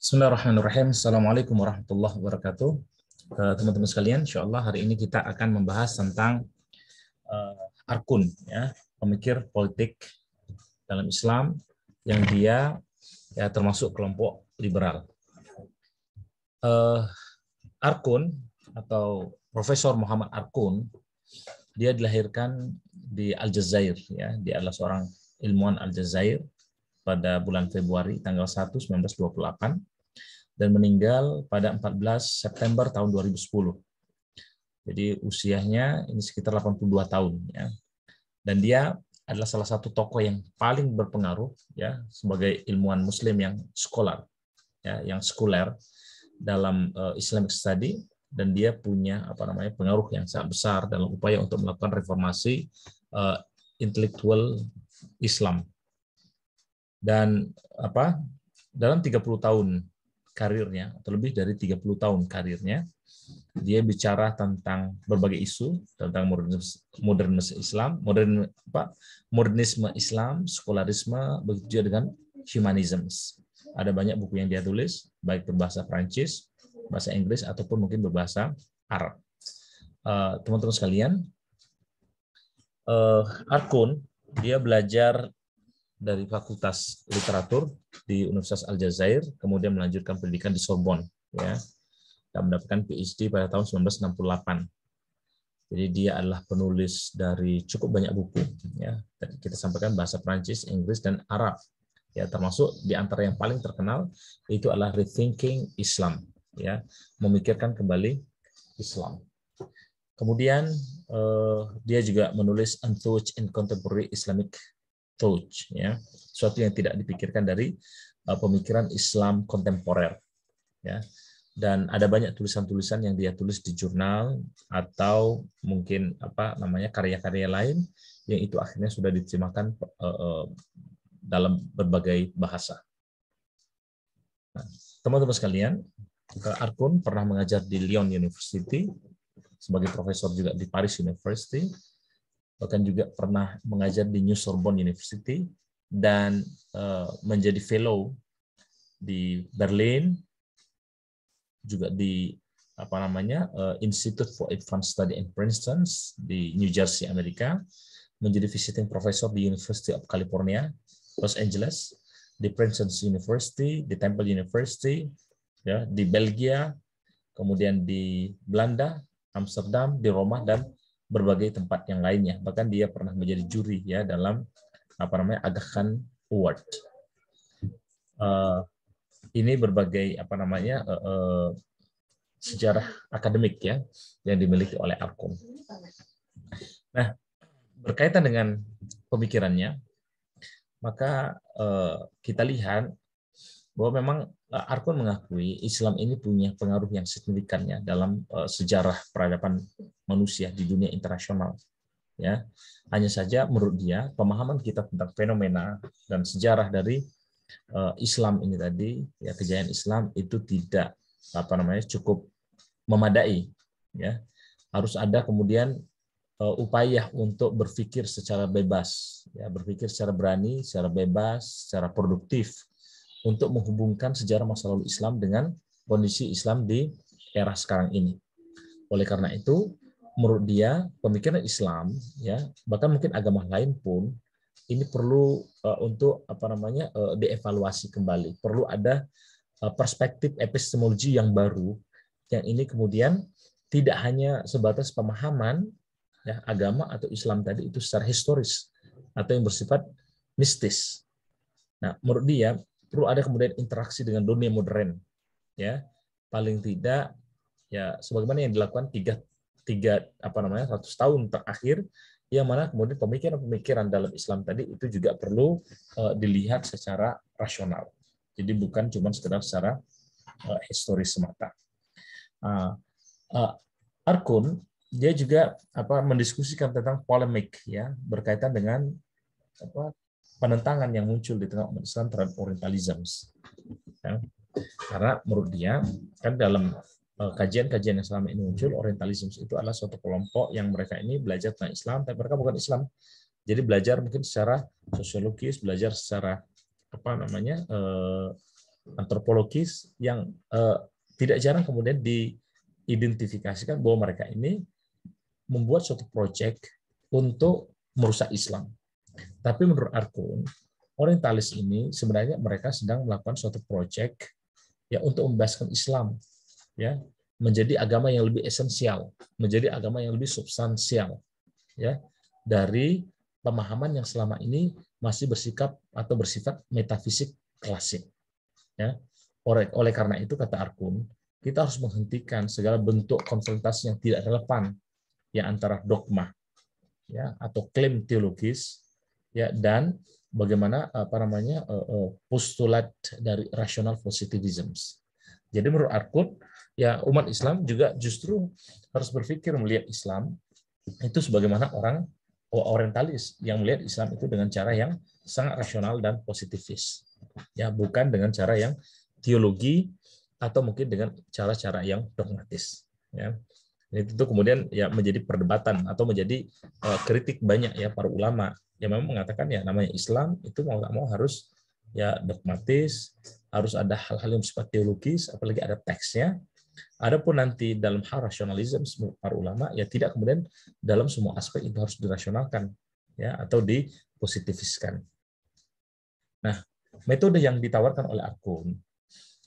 Bismillahirrahmanirrahim. Assalamualaikum warahmatullahi wabarakatuh. Teman-teman sekalian, insya Allah hari ini kita akan membahas tentang Arkun, ya, pemikir politik dalam Islam yang dia ya termasuk kelompok liberal. Arkun atau Profesor Muhammad Arkun, dia dilahirkan di Aljazair, ya, dia adalah seorang ilmuwan Aljazair pada bulan Februari tanggal 1 1928 dan meninggal pada 14 September tahun 2010. Jadi usianya ini sekitar 82 tahun, ya. Dan dia adalah salah satu tokoh yang paling berpengaruh, ya, sebagai ilmuwan muslim yang scholar, ya, yang sekuler dalam Islamic study, dan dia punya pengaruh yang sangat besar dalam upaya untuk melakukan reformasi intelektual Islam. Dan dalam 30 tahun karirnya, atau lebih dari 30 tahun karirnya, dia bicara tentang berbagai isu, tentang modernisme Islam, sekularisme, begitu juga dengan humanism. Ada banyak buku yang dia tulis, baik berbahasa Prancis, bahasa Inggris, ataupun mungkin berbahasa Arab. Teman-teman sekalian, Arkun, dia belajar dari Fakultas Literatur di Universitas Aljazair, kemudian melanjutkan pendidikan di Sorbonne, ya, dan mendapatkan PhD pada tahun 1968. Jadi dia adalah penulis dari cukup banyak buku, ya. Kita sampaikan bahasa Prancis, Inggris, dan Arab, ya, termasuk di antara yang paling terkenal itu adalah Rethinking Islam, ya, memikirkan kembali Islam. Kemudian dia juga menulis Untouched in Contemporary Islamic Thought, ya, sesuatu yang tidak dipikirkan dari pemikiran Islam kontemporer, ya. Dan ada banyak tulisan-tulisan yang dia tulis di jurnal atau mungkin karya-karya lain yang itu akhirnya sudah diterjemahkan dalam berbagai bahasa. Nah, teman-teman sekalian, Arkun pernah mengajar di Lyon University sebagai profesor, juga di Paris University, bahkan juga pernah mengajar di New Sorbonne University dan menjadi fellow di Berlin, juga di Institute for Advanced Study in Princeton di New Jersey, Amerika, menjadi visiting professor di University of California, Los Angeles, di Princeton University, di Temple University, ya, di Belgia, kemudian di Belanda, Amsterdam, di Roma, dan berbagai tempat yang lainnya. Bahkan dia pernah menjadi juri, ya, dalam Aga Khan Award. Ini berbagai sejarah akademik, ya, yang dimiliki oleh Arkun. Nah, berkaitan dengan pemikirannya, maka kita lihat bahwa memang Arkun mengakui Islam ini punya pengaruh yang signifikan, ya, dalam sejarah peradaban manusia di dunia internasional, ya. Hanya saja menurut dia pemahaman kita tentang fenomena dan sejarah dari Islam ini tadi, ya, kejayaan Islam itu tidak cukup memadai, ya. Harus ada kemudian upaya untuk berpikir secara bebas, ya, berpikir secara berani, secara bebas, secara produktif untuk menghubungkan sejarah masa lalu Islam dengan kondisi Islam di era sekarang ini. Oleh karena itu, menurut dia pemikiran Islam, ya, bahkan mungkin agama lain pun ini perlu untuk dievaluasi kembali. Perlu ada perspektif epistemologi yang baru, yang ini kemudian tidak hanya sebatas pemahaman, ya, agama atau Islam tadi itu secara historis atau yang bersifat mistis. Nah, menurut dia perlu ada kemudian interaksi dengan dunia modern, ya, paling tidak, ya, sebagaimana yang dilakukan 100 tahun terakhir, yang mana kemudian pemikiran-pemikiran dalam Islam tadi itu juga perlu dilihat secara rasional. Jadi bukan cuma secara historis semata. Arkun dia juga mendiskusikan tentang polemik, ya, berkaitan dengan penentangan yang muncul di tengah umat Islam terhadap Orientalism, ya. Karena menurut dia kan dalam kajian-kajian yang selama ini muncul, Orientalism itu adalah suatu kelompok yang mereka ini belajar tentang Islam, tapi mereka bukan Islam. Jadi belajar mungkin secara sosiologis, belajar secara antropologis yang tidak jarang kemudian diidentifikasikan bahwa mereka ini membuat suatu proyek untuk merusak Islam. Tapi menurut Arkun, orientalis ini sebenarnya mereka sedang melakukan suatu proyek ya untuk membebaskan Islam ya menjadi agama yang lebih esensial, menjadi agama yang lebih substansial ya dari pemahaman yang selama ini masih bersikap atau bersifat metafisik klasik. Ya. Oleh karena itu, kata Arkun, kita harus menghentikan segala bentuk konfrontasi yang tidak relevan ya antara dogma ya atau klaim teologis ya dan bagaimana postulat dari rational positivism. Jadi menurut Arkun ya umat Islam juga justru harus berpikir melihat Islam itu sebagaimana orang orientalis yang melihat Islam itu dengan cara yang sangat rasional dan positifis. Ya, bukan dengan cara yang teologi atau mungkin dengan cara-cara yang dogmatis. Ya. Itu kemudian ya menjadi perdebatan atau menjadi kritik banyak ya para ulama yang memang mengatakan ya namanya Islam itu mau nggak mau harus ya dogmatis, harus ada hal-hal yang bersifat teologis, apalagi ada teksnya. Adapun nanti dalam hal rasionalisme para ulama ya tidak kemudian dalam semua aspek itu harus dirasionalkan ya atau dipositifiskan. Nah, metode yang ditawarkan oleh Arkun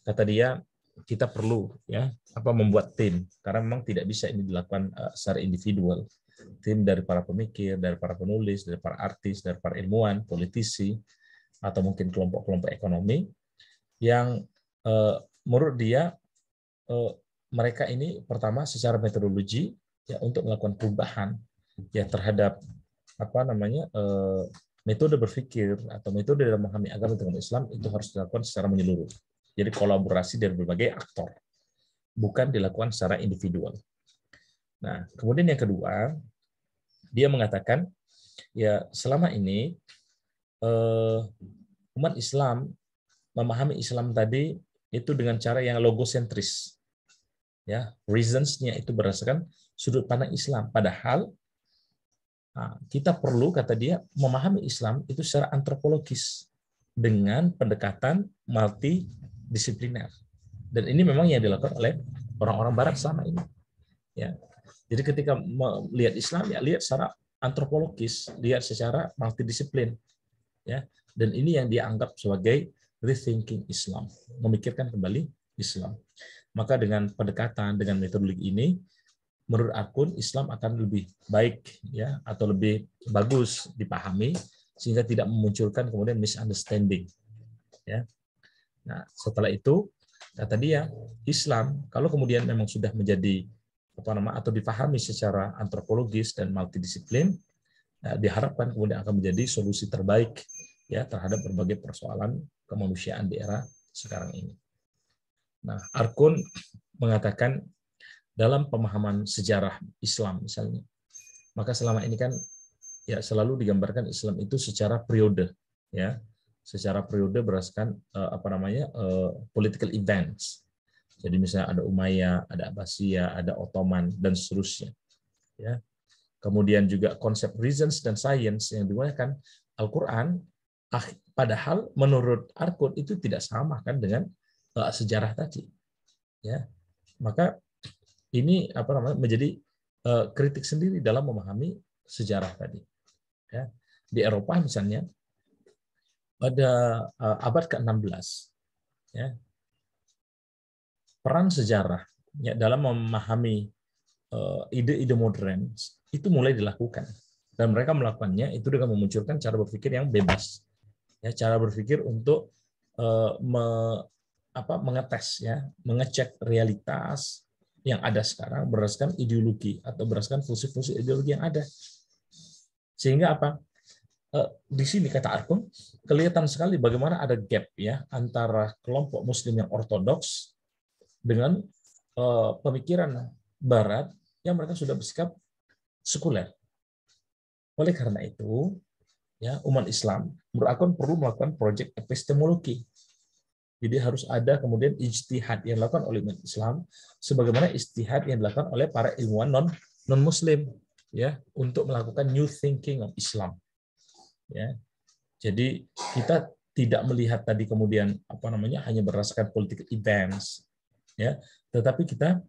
kata dia kita perlu ya membuat tim karena memang tidak bisa ini dilakukan secara individual. Tim dari para pemikir, dari para penulis, dari para artis, dari para ilmuwan, politisi atau mungkin kelompok-kelompok ekonomi yang menurut dia mereka ini pertama secara metodologi ya untuk melakukan perubahan ya terhadap metode berpikir atau metode dalam memahami agama dengan Islam itu harus dilakukan secara menyeluruh. Jadi kolaborasi dari berbagai aktor, bukan dilakukan secara individual. Nah, kemudian yang kedua, dia mengatakan ya selama ini umat Islam memahami Islam tadi itu dengan cara yang logosentris. Ya, reasons-nya itu berdasarkan sudut pandang Islam. Padahal kita perlu, kata dia, memahami Islam itu secara antropologis dengan pendekatan multidisipliner. Dan ini memang yang dilakukan oleh orang-orang Barat selama ini. Ya, jadi ketika melihat Islam, ya lihat secara antropologis, lihat secara multidisiplin. Ya, dan ini yang dianggap sebagai rethinking Islam, memikirkan kembali Islam. Maka dengan pendekatan, dengan metodologi ini, menurut Arkun Islam akan lebih baik ya atau lebih bagus dipahami sehingga tidak memunculkan kemudian misunderstanding. Ya. Nah, setelah itu kata dia Islam kalau kemudian memang sudah menjadi atau dipahami secara antropologis dan multidisiplin, diharapkan kemudian akan menjadi solusi terbaik ya terhadap berbagai persoalan kemanusiaan di era sekarang ini. Nah, Arkun mengatakan dalam pemahaman sejarah Islam misalnya, maka selama ini kan ya selalu digambarkan Islam itu secara periode, ya, secara periode berdasarkan political events. Jadi misalnya ada Umayyah, ada Abbasiyah, ada Ottoman dan seterusnya. Ya. Kemudian juga konsep reasons dan science yang digunakan Al-Quran, padahal menurut Arkun itu tidak sama kan dengan sejarah tadi, ya maka ini menjadi kritik sendiri dalam memahami sejarah tadi. Ya. Di Eropa misalnya pada abad ke-16, ya, peran sejarah ya, dalam memahami ide-ide modern itu mulai dilakukan dan mereka melakukannya itu dengan memunculkan cara berpikir yang bebas, ya cara berpikir untuk mengetes ya, mengecek realitas yang ada sekarang berdasarkan ideologi atau berdasarkan fungsi-fungsi ideologi yang ada. Sehingga di sini kata Arkun kelihatan sekali bagaimana ada gap ya antara kelompok muslim yang ortodoks dengan pemikiran barat yang mereka sudah bersikap sekuler. Oleh karena itu, ya umat Islam menurut Arkun perlu melakukan proyek epistemologi. Jadi harus ada kemudian ijtihad yang dilakukan oleh umat Islam sebagaimana ijtihad yang dilakukan oleh para ilmuwan non muslim ya untuk melakukan new thinking of Islam. Ya. Jadi kita tidak melihat tadi kemudian hanya berdasarkan political events, ya, tetapi kita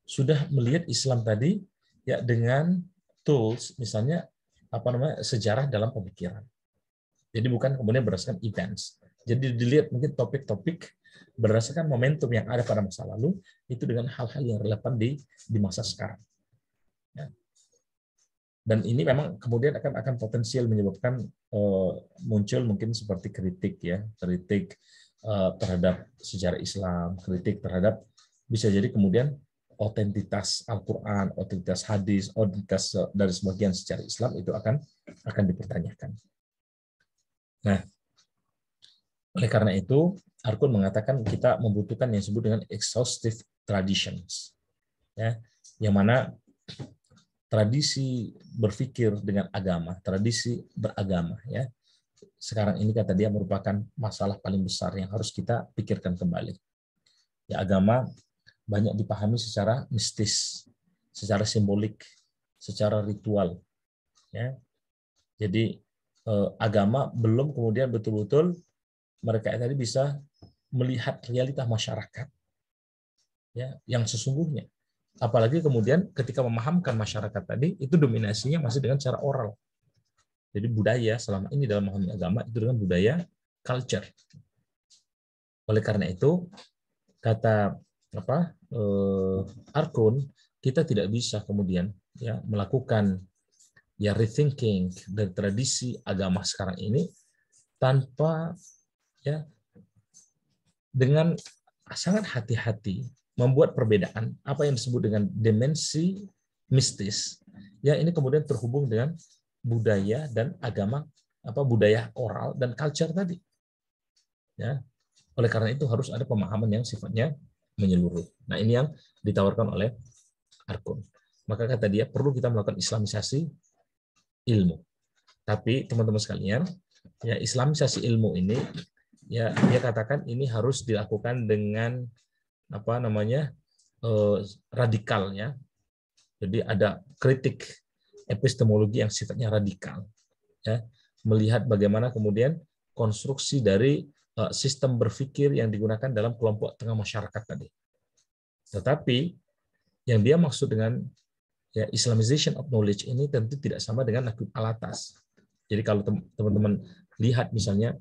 sudah melihat Islam tadi ya dengan tools, misalnya sejarah dalam pemikiran. Jadi bukan kemudian berdasarkan events. Jadi dilihat mungkin topik-topik berdasarkan momentum yang ada pada masa lalu itu dengan hal-hal yang relevan di masa sekarang. Ya. Dan ini memang kemudian akan potensial menyebabkan muncul mungkin seperti kritik terhadap sejarah Islam, kritik terhadap bisa jadi kemudian otentitas Al-Quran, otentitas hadis, otentitas dari sebagian sejarah Islam itu akan dipertanyakan. Nah, oleh karena itu, Arkun mengatakan kita membutuhkan yang disebut dengan exhaustive traditions, ya, yang mana tradisi berpikir dengan agama, tradisi beragama, ya. Sekarang ini kata dia merupakan masalah paling besar yang harus kita pikirkan kembali. Ya, agama banyak dipahami secara mistis, secara simbolik, secara ritual, ya. Jadi agama belum kemudian betul-betul mereka tadi bisa melihat realita masyarakat, ya, yang sesungguhnya. Apalagi kemudian ketika memahamkan masyarakat tadi, itu dominasinya masih dengan cara oral. Jadi budaya selama ini dalam memahami agama itu dengan budaya culture. Oleh karena itu, kata Arkun, kita tidak bisa kemudian ya melakukan ya rethinking dari tradisi agama sekarang ini tanpa ya dengan sangat hati-hati membuat perbedaan apa yang disebut dengan dimensi mistis, ya ini kemudian terhubung dengan budaya dan agama, budaya oral dan culture tadi, ya. Oleh karena itu harus ada pemahaman yang sifatnya menyeluruh. Nah, ini yang ditawarkan oleh Arkun. Maka kata dia perlu kita melakukan islamisasi ilmu. Tapi teman-teman sekalian, ya islamisasi ilmu ini ya dia katakan ini harus dilakukan dengan radikal, ya. Jadi ada kritik epistemologi yang sifatnya radikal, ya, melihat bagaimana kemudian konstruksi dari sistem berpikir yang digunakan dalam kelompok tengah masyarakat tadi. Tetapi yang dia maksud dengan ya Islamization of knowledge ini tentu tidak sama dengan Naquib Alatas. Jadi kalau teman-teman lihat misalnya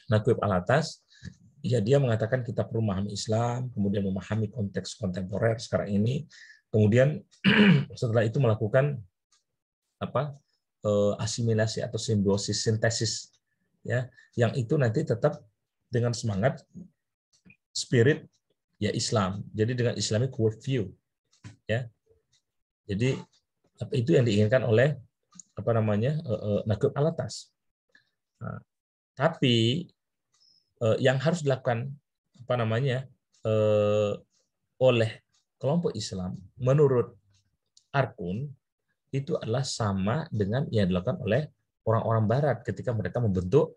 Naquib Alatas, ya dia mengatakan kita perlu memahami Islam, kemudian memahami konteks kontemporer sekarang ini, kemudian setelah itu melakukan asimilasi atau simbiosis sintesis, ya, yang itu nanti tetap dengan semangat spirit ya Islam. Jadi dengan Islamic worldview, ya. Jadi itu yang diinginkan oleh Naquib Alatas. Nah, tapi yang harus dilakukan oleh kelompok Islam menurut Arkun itu adalah sama dengan yang dilakukan oleh orang-orang Barat ketika mereka membentuk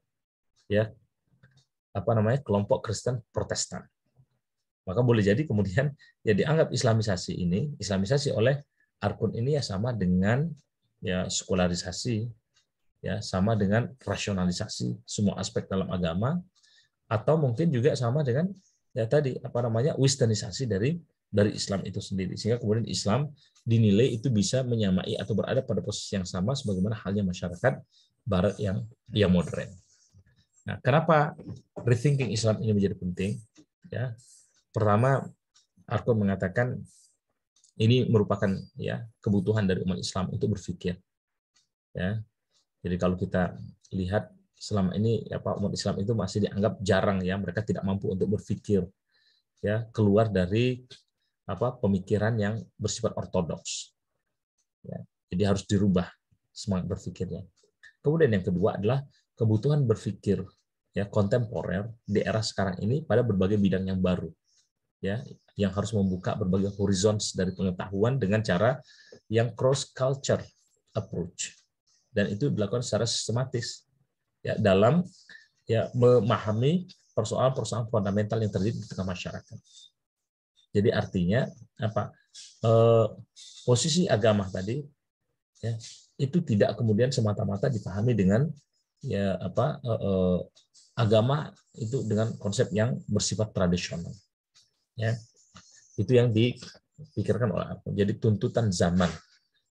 ya kelompok Kristen Protestan. Maka boleh jadi kemudian ya dianggap islamisasi oleh Arkun ini ya sama dengan ya sekularisasi, ya sama dengan rasionalisasi semua aspek dalam agama, atau mungkin juga sama dengan ya tadi westernisasi dari Islam itu sendiri, sehingga kemudian Islam dinilai itu bisa menyamai atau berada pada posisi yang sama sebagaimana halnya masyarakat Barat yang modern. Nah, kenapa rethinking Islam ini menjadi penting? Ya, pertama, Arkun mengatakan ini merupakan ya kebutuhan dari umat Islam untuk berpikir. Ya, jadi kalau kita lihat selama ini umat Islam itu masih dianggap jarang, ya, mereka tidak mampu untuk berpikir ya keluar dari pemikiran yang bersifat ortodoks. Ya, jadi harus dirubah semangat berpikirnya. Kemudian yang kedua adalah kebutuhan berpikir ya kontemporer di era sekarang ini pada berbagai bidang yang baru, ya, yang harus membuka berbagai horizon dari pengetahuan dengan cara yang cross culture approach, dan itu dilakukan secara sistematis ya dalam ya memahami persoalan-persoalan fundamental yang terjadi di tengah masyarakat. Jadi artinya posisi agama tadi ya itu tidak kemudian semata-mata dipahami dengan ya agama itu dengan konsep yang bersifat tradisional. Ya, itu yang dipikirkan oleh aku. Jadi tuntutan zaman,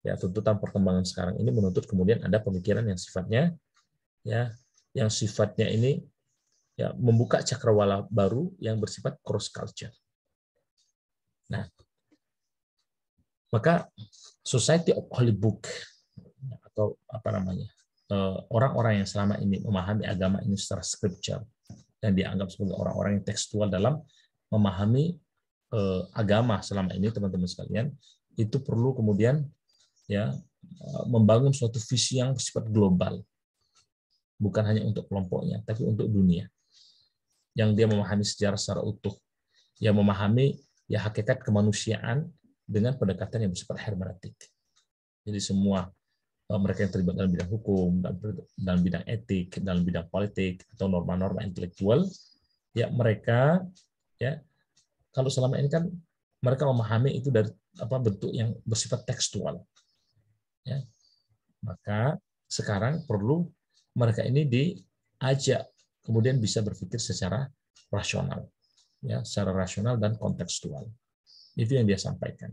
ya tuntutan perkembangan sekarang ini menuntut kemudian ada pemikiran yang sifatnya ini ya membuka cakrawala baru yang bersifat cross culture. Nah, maka Society of Holy Book atau apa namanya orang-orang yang selama ini memahami agama ini secara scripture yang dianggap sebagai orang-orang yang tekstual dalam memahami agama selama ini, teman-teman sekalian, itu perlu kemudian ya membangun suatu visi yang bersifat global, bukan hanya untuk kelompoknya, tapi untuk dunia, yang dia memahami sejarah secara utuh, yang memahami ya hakikat kemanusiaan dengan pendekatan yang bersifat hermeneutik. Jadi semua mereka yang terlibat dalam bidang hukum, dalam bidang etik, dalam bidang politik atau norma-norma intelektual, ya mereka ya kalau selama ini kan mereka memahami itu dari bentuk yang bersifat tekstual, ya maka sekarang perlu mereka ini diajak kemudian bisa berpikir secara rasional, ya secara rasional dan kontekstual. Itu yang dia sampaikan.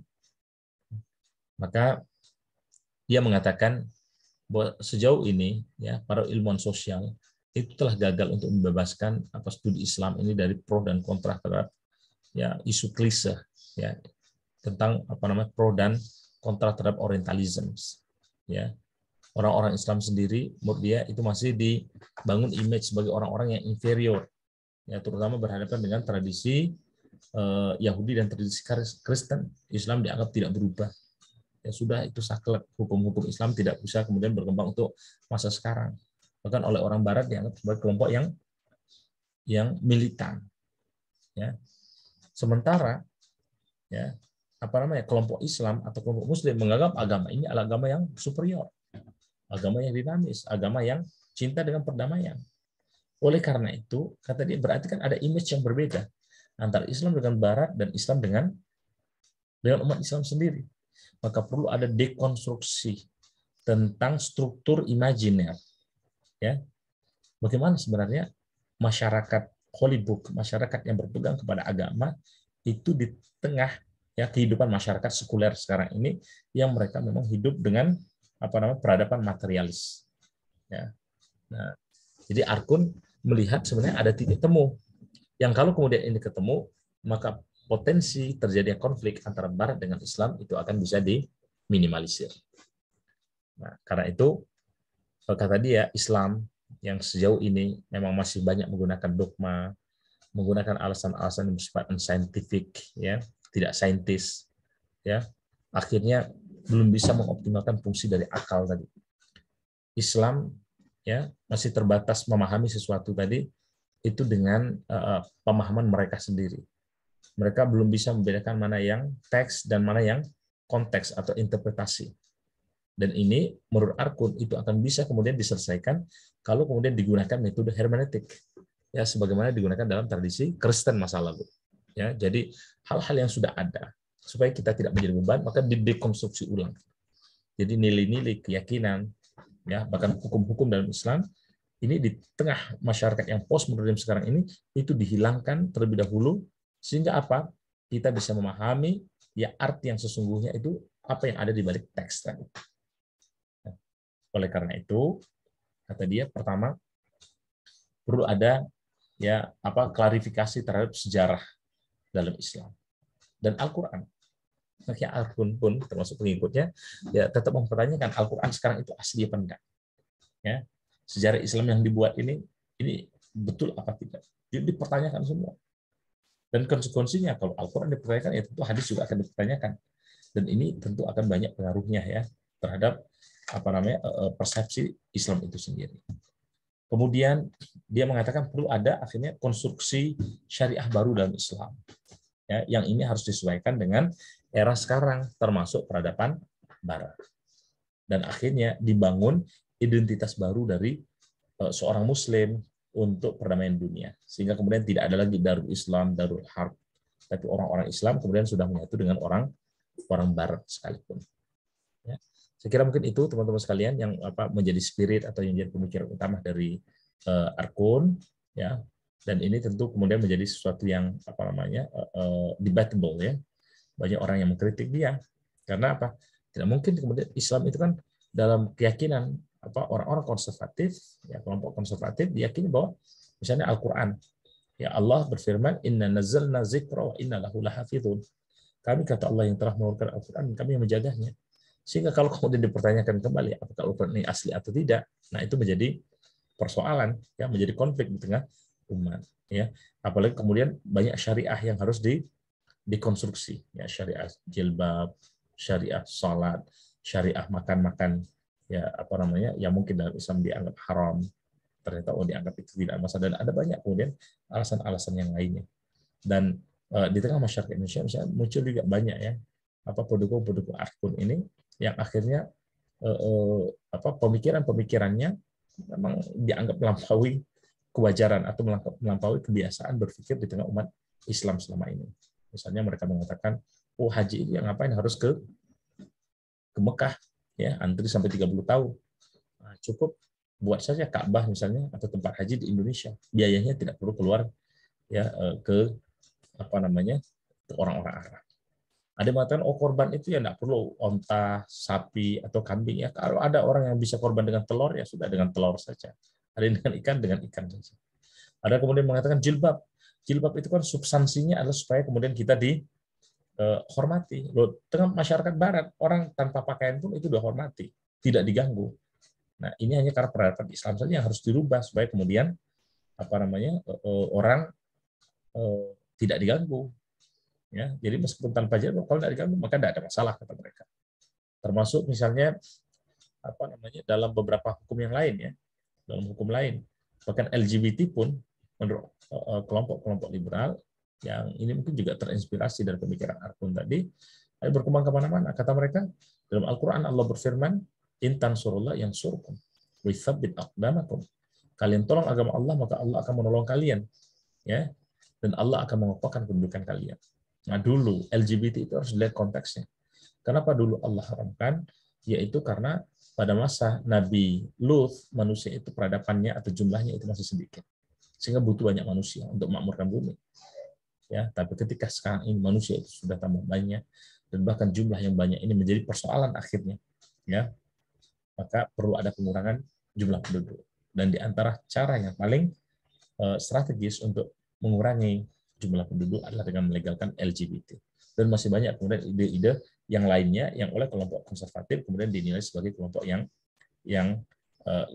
Maka dia mengatakan bahwa sejauh ini ya para ilmuwan sosial itu telah gagal untuk membebaskan studi Islam ini dari pro dan kontra terhadap ya isu klise ya tentang pro dan kontra terhadap orientalism, ya orang-orang Islam sendiri menurut dia itu masih dibangun image sebagai orang-orang yang inferior, ya terutama berhadapan dengan tradisi Yahudi dan tradisi Kristen. Islam dianggap tidak berubah, ya sudah itu saklek, hukum-hukum Islam tidak bisa kemudian berkembang untuk masa sekarang, bahkan oleh orang Barat dianggap sebagai kelompok yang militan, ya. Sementara ya kelompok Islam atau kelompok Muslim menganggap agama ini adalah agama yang superior, agama yang dinamis, agama yang cinta dengan perdamaian. Oleh karena itu, kata dia, berarti kan ada image yang berbeda antara Islam dengan Barat dan Islam dengan umat Islam sendiri. Maka perlu ada dekonstruksi tentang struktur imajiner. Ya, bagaimana sebenarnya masyarakat Holy Book, masyarakat yang berpegang kepada agama itu di tengah ya kehidupan masyarakat sekuler sekarang ini yang mereka memang hidup dengan peradaban materialis. Ya. Nah, jadi Arkun melihat sebenarnya ada titik temu yang kalau kemudian ini ketemu maka potensi terjadinya konflik antara Barat dengan Islam itu akan bisa diminimalisir. Nah, karena itu kata dia Islam yang sejauh ini memang masih banyak menggunakan dogma, menggunakan alasan-alasan yang bersifat unscientific, ya, tidak saintis, ya, akhirnya belum bisa mengoptimalkan fungsi dari akal tadi. Islam ya masih terbatas memahami sesuatu tadi itu dengan pemahaman mereka sendiri. Mereka belum bisa membedakan mana yang teks dan mana yang konteks atau interpretasi. Dan ini menurut Arkun itu akan bisa kemudian diselesaikan kalau kemudian digunakan metode hermeneutik, ya sebagaimana digunakan dalam tradisi Kristen masa lalu. Ya, jadi hal-hal yang sudah ada supaya kita tidak menjadi beban maka didekonstruksi ulang. Jadi nilai-nilai keyakinan, ya bahkan hukum-hukum dalam Islam ini di tengah masyarakat yang postmodern sekarang ini itu dihilangkan terlebih dahulu sehingga kita bisa memahami ya arti yang sesungguhnya itu apa yang ada di balik teks tadi. Oleh karena itu, kata dia, pertama perlu ada ya klarifikasi terhadap sejarah dalam Islam dan Al-Qur'an. Makanya Arkun pun termasuk pengikutnya ya tetap mempertanyakan Al-Qur'an sekarang itu asli apa enggak. Ya. Sejarah Islam yang dibuat ini betul apa tidak? Jadi dipertanyakan semua. Dan konsekuensinya kalau Al-Qur'an dipertanyakan ya tentu hadis juga akan dipertanyakan. Dan ini tentu akan banyak pengaruhnya ya terhadap persepsi Islam itu sendiri. Kemudian dia mengatakan perlu ada akhirnya konstruksi syariah baru dalam Islam. Ya, yang ini harus disesuaikan dengan era sekarang termasuk peradaban Barat. Dan akhirnya dibangun identitas baru dari seorang Muslim untuk perdamaian dunia. Sehingga kemudian tidak ada lagi Darul Islam, Darul Harb, tapi orang-orang Islam kemudian sudah menyatu dengan orang Barat sekalipun. Ya. Saya kira mungkin itu teman-teman sekalian yang menjadi spirit atau yang menjadi pemikiran utama dari Arkun, ya. Dan ini tentu kemudian menjadi sesuatu yang debatable, ya. Banyak orang yang mengkritik dia karena apa? Tidak mungkin kemudian Islam itu kan dalam keyakinan orang-orang konservatif, ya, kelompok konservatif diyakini bahwa misalnya Al-Qur'an, ya, Allah berfirman, inna nazzalna dzikra wa inna lahu lahafizun. Kami, kata Allah, yang telah menurunkan Al-Qur'an, kami yang menjaganya. Sehingga kalau kemudian dipertanyakan kembali apakah Al-Qur'an ini asli atau tidak, nah itu menjadi persoalan, ya, menjadi konflik di tengah umat, ya. Apalagi kemudian banyak syariah yang harus dikonstruksi, ya, syariah jilbab, syariah salat, syariah makan-makan, ya, yang mungkin dalam Islam dianggap haram, ternyata dianggap itu tidak masalah, dan ada banyak kemudian alasan-alasan yang lainnya. Dan di tengah masyarakat Indonesia misalnya muncul juga banyak, ya, pendukung-pendukung Arkun ini yang akhirnya pemikiran-pemikirannya memang dianggap melampaui kewajaran atau melampaui kebiasaan berpikir di tengah umat Islam selama ini. Misalnya mereka mengatakan, oh, haji itu yang ngapain harus ke Mekah, ya, antri sampai 30 tahun. Nah, cukup buat saja Ka'bah misalnya atau tempat haji di Indonesia. Biayanya tidak perlu keluar, ya, ke orang-orang Arab. Ada yang mengatakan, oh, korban itu ya tidak perlu onta, sapi, atau kambing. Ya, kalau ada orang yang bisa korban dengan telur, ya sudah dengan telur saja. Ada yang dengan ikan saja. Ada kemudian mengatakan jilbab. Jilbab itu kan substansinya adalah supaya kemudian kita dihormati. Loh, tengah masyarakat Barat, orang tanpa pakaian pun itu sudah hormati, tidak diganggu. Nah, ini hanya karena peradaban Islam saja yang harus dirubah supaya kemudian orang tidak diganggu. Ya, jadi meskipun tanpa jilbab, kalau tidak diganggu maka tidak ada masalah, kata mereka. Termasuk misalnya dalam beberapa hukum yang lain, ya, dalam hukum lain, bahkan LGBT pun menurut kelompok-kelompok liberal yang ini mungkin juga terinspirasi dari pemikiran Arkun tadi, berkembang kemana-mana. Kata mereka, dalam Al-Quran Allah berfirman, in tansurullah yansurkum wa yutsabbit aqdamakum. Kalian tolong agama Allah, maka Allah akan menolong kalian, ya, dan Allah akan mengokohkan kedudukan kalian. Nah, dulu LGBT itu harus dilihat konteksnya. Kenapa dulu Allah haramkan? Yaitu karena pada masa Nabi Lut, manusia itu peradabannya atau jumlahnya itu masih sedikit, sehingga butuh banyak manusia untuk memakmurkan bumi. Ya, tapi ketika sekarang ini manusia itu sudah tambah banyak, dan bahkan jumlah yang banyak ini menjadi persoalan akhirnya, ya, maka perlu ada pengurangan jumlah penduduk. Dan di antara cara yang paling strategis untuk mengurangi jumlah penduduk adalah dengan melegalkan LGBT. Dan masih banyak kemudian ide-ide yang lainnya yang oleh kelompok konservatif kemudian dinilai sebagai kelompok yang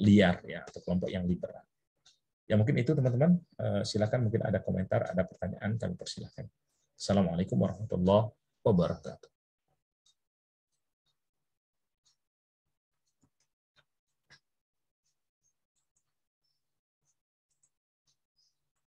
liar, ya, atau kelompok yang liberal. Ya, mungkin itu teman-teman. Silakan mungkin ada komentar, ada pertanyaan, kami persilakan. Assalamualaikum warahmatullahi wabarakatuh.